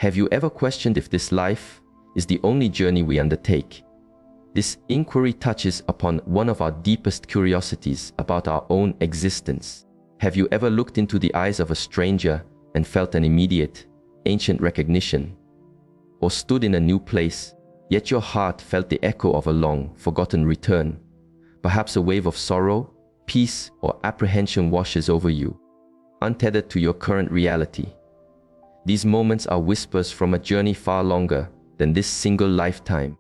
Have you ever questioned if this life is the only journey we undertake? This inquiry touches upon one of our deepest curiosities about our own existence. Have you ever looked into the eyes of a stranger and felt an immediate, ancient recognition? Or stood in a new place, yet your heart felt the echo of a long, forgotten return? Perhaps a wave of sorrow, peace, or apprehension washes over you, untethered to your current reality. These moments are whispers from a journey far longer than this single lifetime.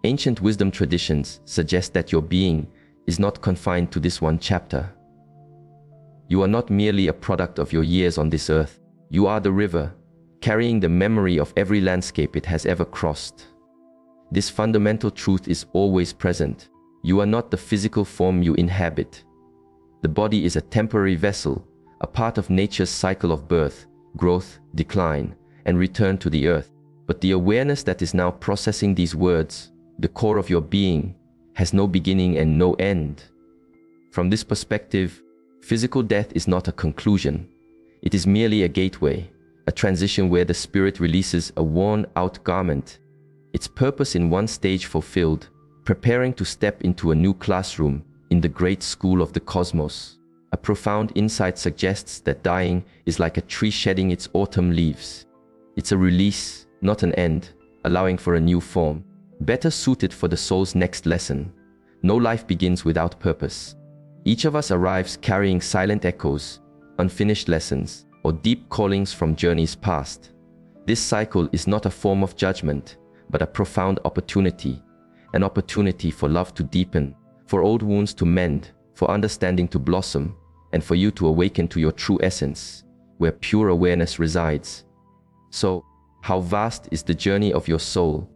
Ancient wisdom traditions suggest that your being is not confined to this one chapter. You are not merely a product of your years on this earth. You are the river, carrying the memory of every landscape it has ever crossed. This fundamental truth is always present. You are not the physical form you inhabit. The body is a temporary vessel, a part of nature's cycle of birth, growth, decline, and return to the earth. But the awareness that is now processing these words, the core of your being, has no beginning and no end. From this perspective, physical death is not a conclusion. It is merely a gateway, a transition where the spirit releases a worn-out garment, its purpose in one stage fulfilled, preparing to step into a new classroom in the great school of the cosmos. A profound insight suggests that dying is like a tree shedding its autumn leaves. It's a release, not an end, allowing for a new form, better suited for the soul's next lesson. No life begins without purpose. Each of us arrives carrying silent echoes, unfinished lessons, or deep callings from journeys past. This cycle is not a form of judgment, but a profound opportunity, an opportunity for love to deepen, for old wounds to mend, for understanding to blossom, and for you to awaken to your true essence, where pure awareness resides. So, how vast is the journey of your soul?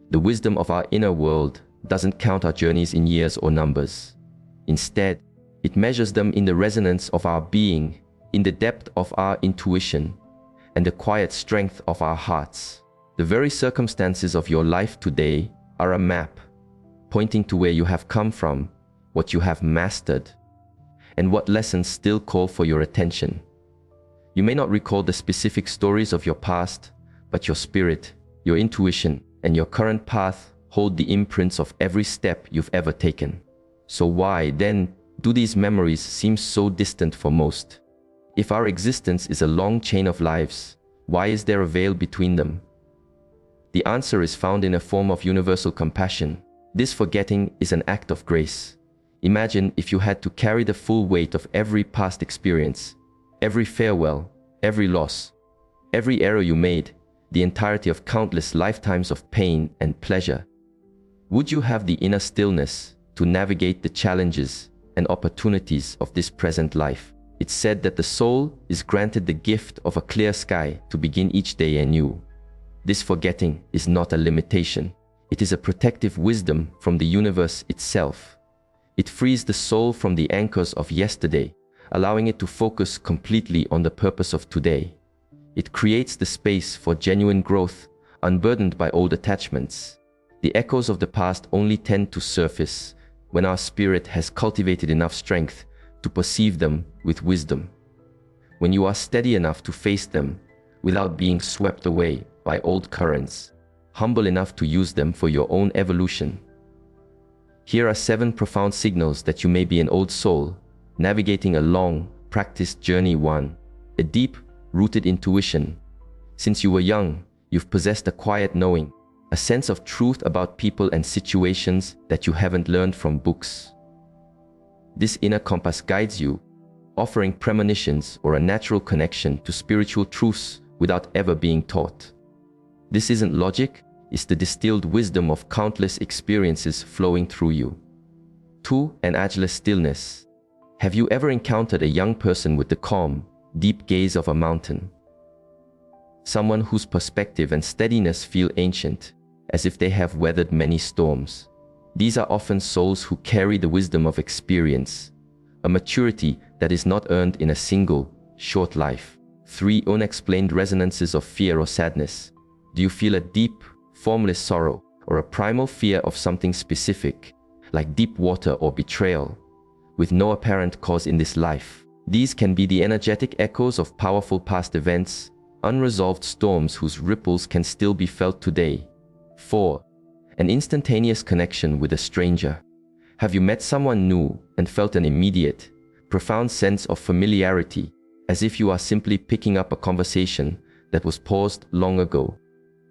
The wisdom of our inner world doesn't count our journeys in years or numbers. Instead, it measures them in the resonance of our being, in the depth of our intuition, and the quiet strength of our hearts. The very circumstances of your life today are a map, pointing to where you have come from, what you have mastered, and what lessons still call for your attention. You may not recall the specific stories of your past, but your spirit, your intuition, and your current path hold the imprints of every step you've ever taken. So why, then, do these memories seem so distant for most? If our existence is a long chain of lives, why is there a veil between them? The answer is found in a form of universal compassion. This forgetting is an act of grace. Imagine if you had to carry the full weight of every past experience, every farewell, every loss, every error you made, the entirety of countless lifetimes of pain and pleasure. Would you have the inner stillness to navigate the challenges and opportunities of this present life? It's said that the soul is granted the gift of a clear sky to begin each day anew. This forgetting is not a limitation. It is a protective wisdom from the universe itself. It frees the soul from the anchors of yesterday, allowing it to focus completely on the purpose of today. It creates the space for genuine growth, unburdened by old attachments. The echoes of the past only tend to surface when our spirit has cultivated enough strength to perceive them with wisdom. When you are steady enough to face them without being swept away by old currents, humble enough to use them for your own evolution. Here are 7 profound signals that you may be an old soul, navigating a long, practiced journey. 1. A deep-rooted intuition. Since you were young, you've possessed a quiet knowing, a sense of truth about people and situations that you haven't learned from books. This inner compass guides you, offering premonitions or a natural connection to spiritual truths without ever being taught. This isn't logic, it's the distilled wisdom of countless experiences flowing through you. 2. An ageless stillness. Have you ever encountered a young person with the calm, deep gaze of a mountain? Someone whose perspective and steadiness feel ancient, as if they have weathered many storms. These are often souls who carry the wisdom of experience, a maturity that is not earned in a single, short life. 3. Unexplained resonances of fear or sadness. Do you feel a deep, formless sorrow or a primal fear of something specific, like deep water or betrayal, with no apparent cause in this life? These can be the energetic echoes of powerful past events, unresolved storms whose ripples can still be felt today. 4. An instantaneous connection with a stranger. Have you met someone new and felt an immediate, profound sense of familiarity, as if you are simply picking up a conversation that was paused long ago?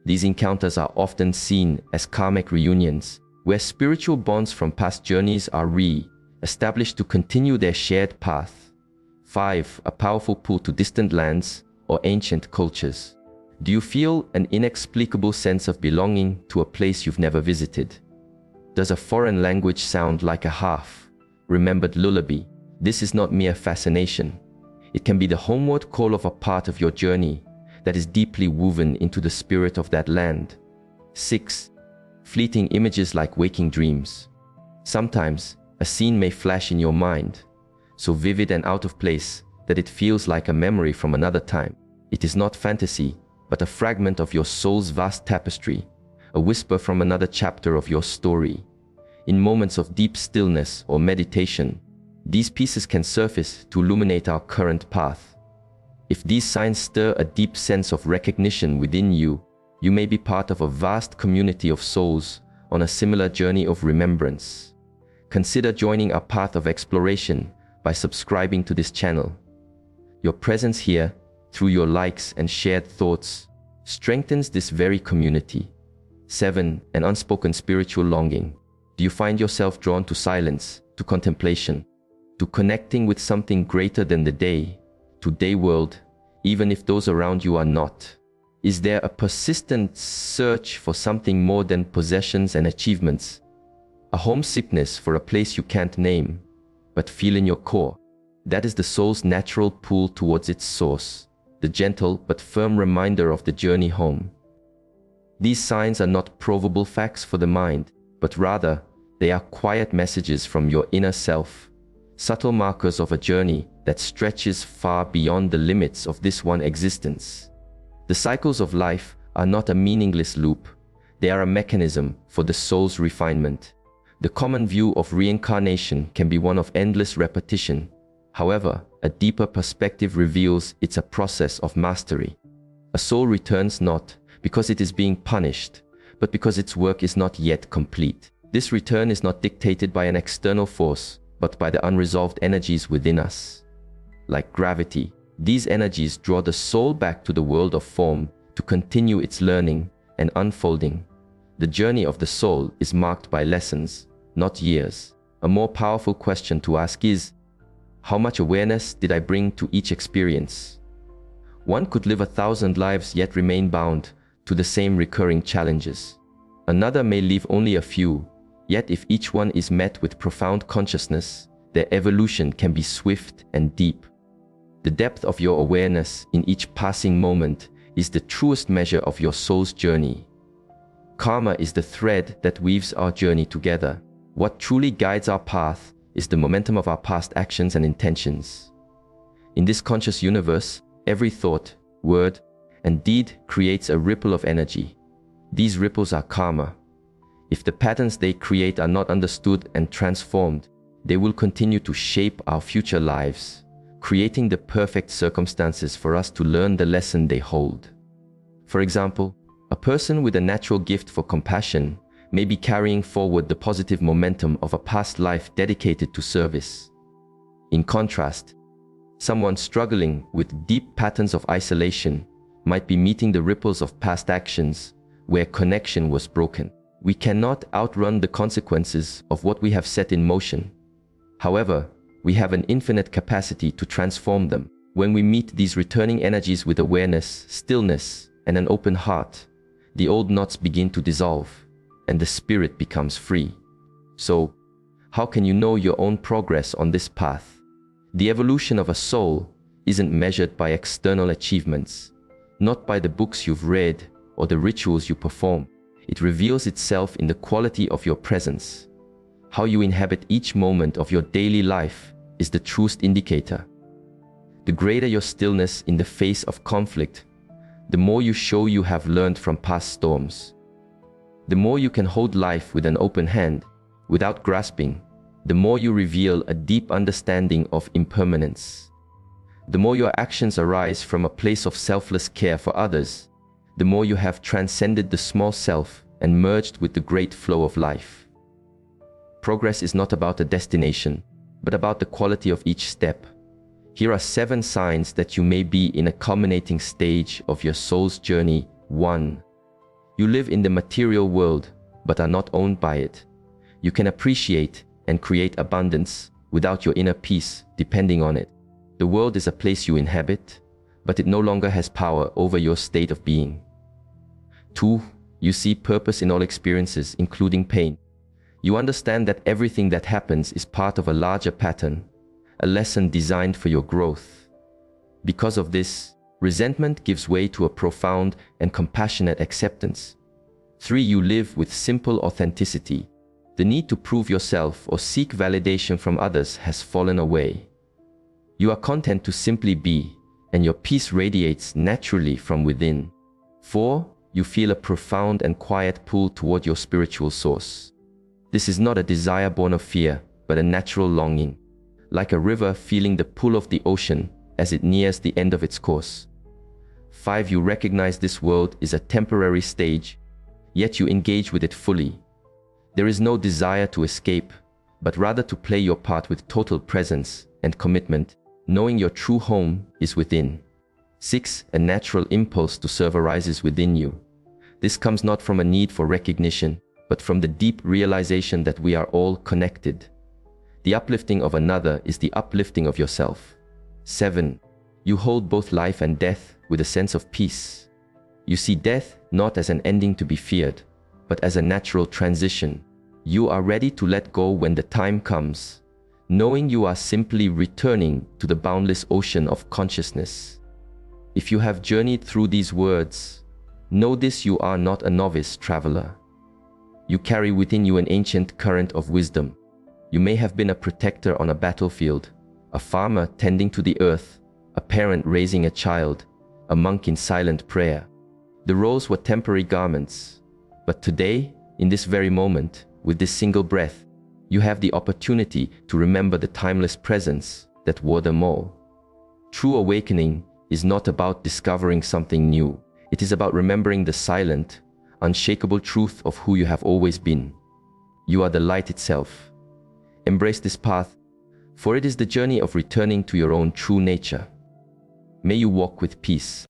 These encounters are often seen as karmic reunions, where spiritual bonds from past journeys are re-established to continue their shared path. 5. A powerful pull to distant lands or ancient cultures. Do you feel an inexplicable sense of belonging to a place you've never visited? Does a foreign language sound like a half-remembered lullaby? This is not mere fascination. It can be the homeward call of a part of your journey that is deeply woven into the spirit of that land. 6. Fleeting images like waking dreams. Sometimes a scene may flash in your mind, so vivid and out of place that it feels like a memory from another time. It is not fantasy, but a fragment of your soul's vast tapestry, a whisper from another chapter of your story. In moments of deep stillness or meditation, these pieces can surface to illuminate our current path. If these signs stir a deep sense of recognition within you, you may be part of a vast community of souls on a similar journey of remembrance. Consider joining our path of exploration by subscribing to this channel. Your presence here, through your likes and shared thoughts, strengthens this very community. 7. An unspoken spiritual longing. Do you find yourself drawn to silence, to contemplation, to connecting with something greater than the day world, even if those around you are not? Is there a persistent search for something more than possessions and achievements? A homesickness for a place you can't name, but feel in your core? That is the soul's natural pull towards its source, the gentle but firm reminder of the journey home. These signs are not provable facts for the mind, but rather, they are quiet messages from your inner self, subtle markers of a journey that stretches far beyond the limits of this one existence. The cycles of life are not a meaningless loop. They are a mechanism for the soul's refinement. The common view of reincarnation can be one of endless repetition. However, a deeper perspective reveals it's a process of mastery. A soul returns not because it is being punished, but because its work is not yet complete. This return is not dictated by an external force, but by the unresolved energies within us. Like gravity, these energies draw the soul back to the world of form to continue its learning and unfolding. The journey of the soul is marked by lessons, not years. A more powerful question to ask is, how much awareness did I bring to each experience? One could live 1,000 lives yet remain bound to the same recurring challenges. Another may live only a few, yet if each one is met with profound consciousness, their evolution can be swift and deep. The depth of your awareness in each passing moment is the truest measure of your soul's journey. Karma is the thread that weaves our journey together. What truly guides our path is the momentum of our past actions and intentions. In this conscious universe, every thought, word, and deed creates a ripple of energy. These ripples are karma. If the patterns they create are not understood and transformed, they will continue to shape our future lives, creating the perfect circumstances for us to learn the lesson they hold. For example, a person with a natural gift for compassion may be carrying forward the positive momentum of a past life dedicated to service. In contrast, someone struggling with deep patterns of isolation might be meeting the ripples of past actions where connection was broken. We cannot outrun the consequences of what we have set in motion. However, we have an infinite capacity to transform them. When we meet these returning energies with awareness, stillness, and an open heart, the old knots begin to dissolve, and the spirit becomes free. So, how can you know your own progress on this path? The evolution of a soul isn't measured by external achievements, not by the books you've read or the rituals you perform. It reveals itself in the quality of your presence. How you inhabit each moment of your daily life is the truest indicator. The greater your stillness in the face of conflict, the more you show you have learned from past storms. The more you can hold life with an open hand, without grasping, the more you reveal a deep understanding of impermanence. The more your actions arise from a place of selfless care for others, the more you have transcended the small self and merged with the great flow of life. Progress is not about a destination, but about the quality of each step. Here are 7 signs that you may be in a culminating stage of your soul's journey. 1. You live in the material world, but are not owned by it. You can appreciate and create abundance without your inner peace depending on it. The world is a place you inhabit, but it no longer has power over your state of being. 2. You see purpose in all experiences, including pain. You understand that everything that happens is part of a larger pattern, a lesson designed for your growth. Because of this, resentment gives way to a profound and compassionate acceptance. 3. You live with simple authenticity. The need to prove yourself or seek validation from others has fallen away. You are content to simply be, and your peace radiates naturally from within. 4. You feel a profound and quiet pull toward your spiritual source. This is not a desire born of fear, but a natural longing, like a river feeling the pull of the ocean as it nears the end of its course. 5. You recognize this world is a temporary stage, yet you engage with it fully. There is no desire to escape, but rather to play your part with total presence and commitment, knowing your true home is within. 6. A natural impulse to serve arises within you. This comes not from a need for recognition, but from the deep realization that we are all connected. The uplifting of another is the uplifting of yourself. 7. You hold both life and death with a sense of peace. You see death not as an ending to be feared, but as a natural transition. You are ready to let go when the time comes, knowing you are simply returning to the boundless ocean of consciousness. If you have journeyed through these words, know this: you are not a novice traveler. You carry within you an ancient current of wisdom. You may have been a protector on a battlefield, a farmer tending to the earth, a parent raising a child, a monk in silent prayer. The roles were temporary garments, but today, in this very moment, with this single breath, you have the opportunity to remember the timeless presence that wore them all. True awakening is not about discovering something new. It is about remembering the silent, unshakable truth of who you have always been. You are the light itself. Embrace this path, for it is the journey of returning to your own true nature. May you walk with peace.